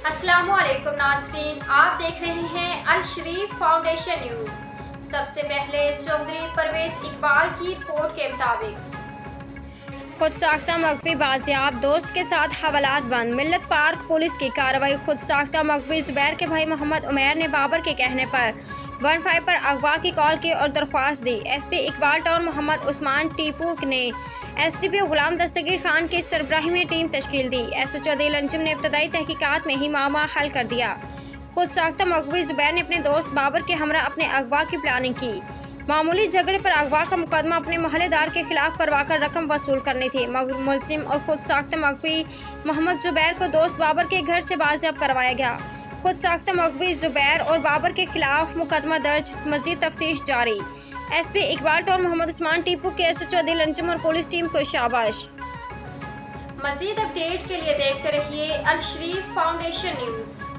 अस्सलामु अलैकुम नाज़रीन, आप देख रहे हैं अल शरीफ फाउंडेशन न्यूज़। सबसे पहले चौधरी परवेज इकबाल की रिपोर्ट के मुताबिक खुद साख्ता मकवी बाजियाब, दोस्त के साथ हवालात बंद। मिल्लत पार्क पुलिस की कार्रवाई। खुद साख्ता मकवी जुबैर के भाई मोहम्मद उमैर ने बाबर के कहने पर 15 पर अगवा की कॉल की और दरख्वास्त दी। एसपी इकबाल टाउन मोहम्मद उस्मान टीपू ने एसडीपीओ गुलाम दस्तगीर खान की सरबराही में टीम तश्कील दी। एसएचओ दिल अंजुम ने इब्तदाई तहकीकात में ही मामला हल कर दिया। खुद साख्ता मकवी जुबैर ने अपने दोस्त बाबर के हमरा अपने अगवा की प्लानिंग की। मामूली झगड़े पर अगवा का मुकदमा अपने मोहल्लेदार के खिलाफ करवाकर रकम वसूल करनी थी। मुलजिम और खुद साख्ता मकवी मोहम्मद जुबैर को दोस्त बाबर के घर से बाजियाब करवाया गया। खुद साख्ता मकवी जुबैर और बाबर के खिलाफ मुकदमा दर्ज, मजीद तफ्तीश जारी। एसपी इकबाल टाउन मोहम्मद उस्मान टीपू के एसएचओ दिल अंजुम और पुलिस टीम को शाबाश। मजीद अपडेट के लिए देखते रहिए अल शरीफ फाउंडेशन न्यूज़।